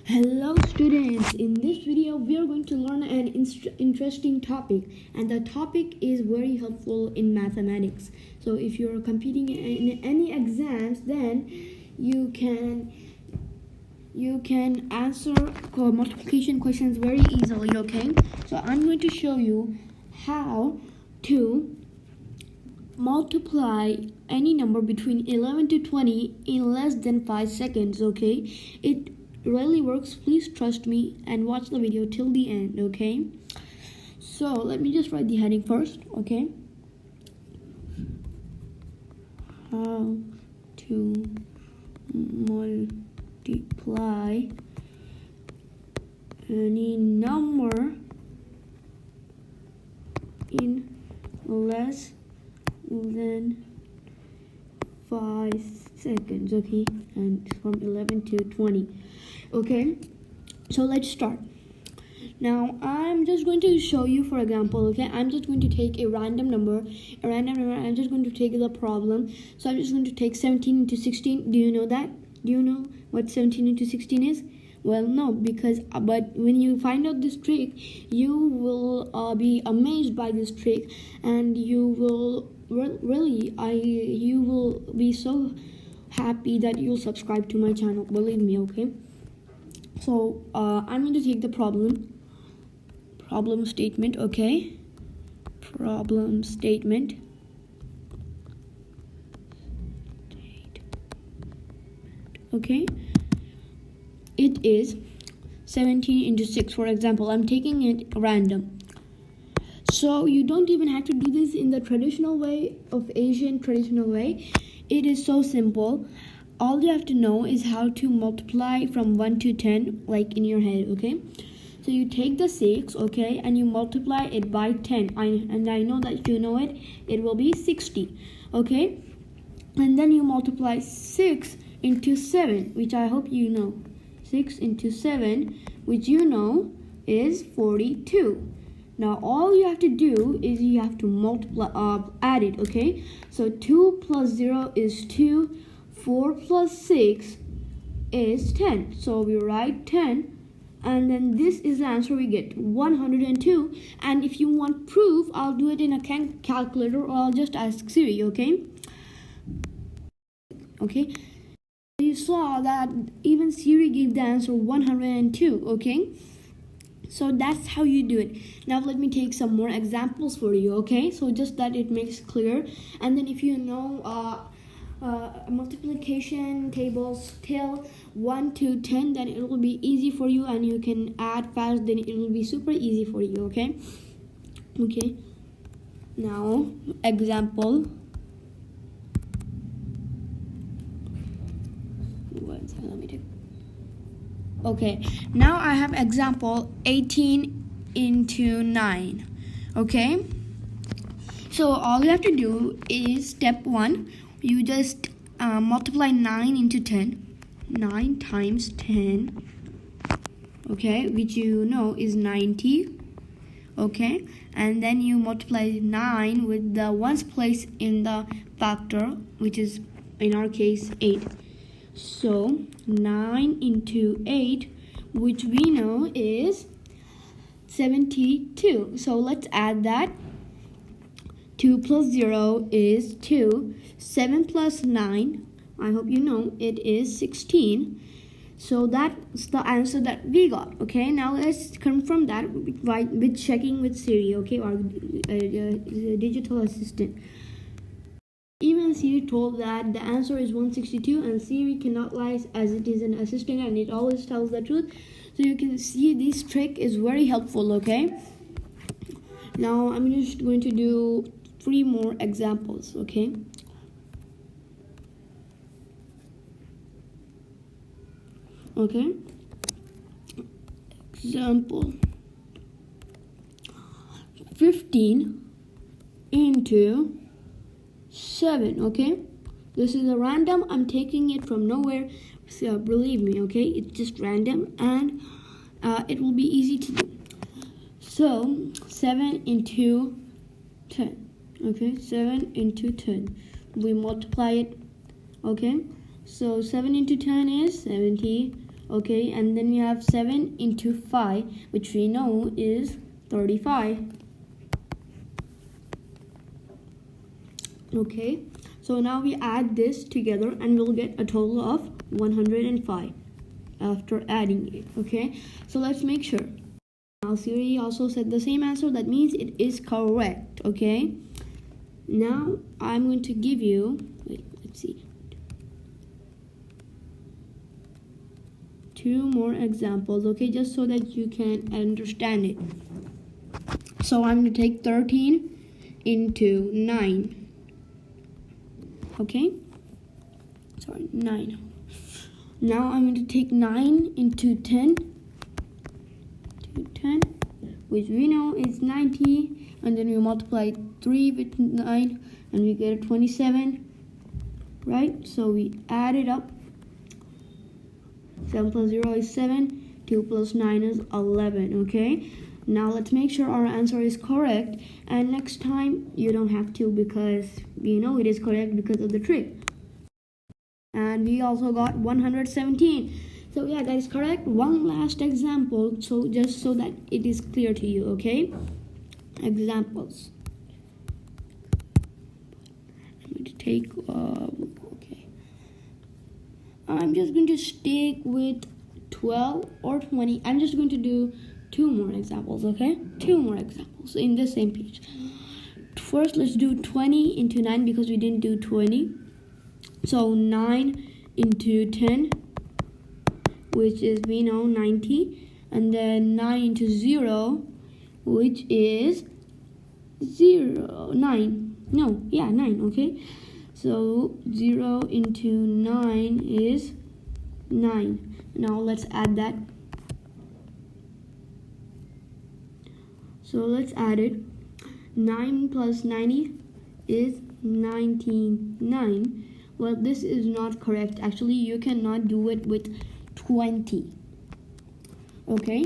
Hello students, in this video we are going to learn an interesting topic, and the topic is very helpful in mathematics. So if you're competing in any exams, then you can answer multiplication questions very easily, okay? So I'm going to show you how to multiply any number between 11 to 20 in less than 5 seconds, okay? It really works. Please trust me and watch the video till the end, okay? So let me just write the heading first, okay? How to multiply any number in less than 5 seconds, okay? And from 11 to 20. Okay, so let's start. Now I'm just going to show you, for example, okay, I'm just going to take a random number. I'm just going to take the problem. So I'm just going to take 17 into 16. Do you know that? Do you know what 17 into 16 is? Well, no, because but when you find out this trick, you will be amazed by this trick, and you will you will be so happy that you'll subscribe to my channel. Believe me, okay? So I'm going to take the problem statement, okay? Problem statement. Okay, it is 17 into 6, for example. I'm taking it random. So you don't even have to do this in the traditional way of Asian traditional way. It is so simple. All you have to know is how to multiply from 1 to 10, like in your head, okay? So you take the 6, okay, and you multiply it by 10. I know that you know it. It will be 60, okay? And then you multiply 6 into 7, which I hope you know. 6 into 7, which you know is 42. Now all you have to do is you have to multiply, add it, okay? So 2 plus 0 is 2. 4 plus 6 is 10. So we write 10, and then this is the answer we get, 102. And if you want proof, I'll do it in a calculator, or I'll just ask Siri, okay? Okay, you saw that even Siri gave the answer 102, okay? So that's how you do it. Now let me take some more examples for you, okay? So just that it makes clear. And then if you know multiplication tables till 1 to 10, then it will be easy for you, and you can add fast, then it will be super easy for you, okay? Okay, now example. Let me take. Okay, now I have example 18 into 9, okay? So all you have to do is step 1. You just multiply 9 into 10. 9 times 10, okay, which you know is 90, okay? And then you multiply 9 with the ones place in the factor, which is in our case 8. So 9 into 8, which we know is 72. So let's add that. 2 plus 0 is 2. 7 plus 9, I hope you know, it is 16. So that's the answer that we got, okay? Now let's confirm that with checking with Siri, okay, or digital assistant. Even Siri told that the answer is 162, and Siri cannot lie, as it is an assistant and it always tells the truth. So you can see this trick is very helpful, okay? Now I'm just going to do 3 more examples, okay? Okay, example 15 into 7, okay? This is a random. I'm taking it from nowhere, so believe me, okay? It's just random, and it will be easy to do. So 7 into 10, okay? 7 into 10. We multiply it, okay? So 7 into 10 is 70. Okay, and then we have 7 into 5, which we know is 35. Okay, so now we add this together and we'll get a total of 105 after adding it. Okay, so let's make sure. Now Siri also said the same answer, that means it is correct. Okay, now I'm going to give you, wait, let's see, 2 more examples, okay, just so that you can understand it. So I'm going to take 13 into 9. Okay, sorry, 9. Now I'm going to take 9 into 10, which we know is 90, and then we multiply 3 with 9 and we get a 27, right? So we add it up. 7 plus 0 is 7, 2 plus 9 is 11. Okay, now let's make sure our answer is correct, and next time you don't have to, because you know it is correct because of the trick. And we also got 117. So yeah, that is correct. One last example, so just so that it is clear to you. Okay, examples. I'm going to take okay, I'm just going to stick with 12 or 20. I'm just going to do 2 more examples. Okay, 2 more examples in the same page. First, let's do 20 into 9 because we didn't do 20. So 9 into 10, which is, we know, 90, and then 9 into 0, which is 9. No, yeah, 9. Okay, so 0 into 9 is 9. Now let's add that. So let's add it. 9 plus 90 is 99. Well, this is not correct. Actually, you cannot do it with 20. Okay,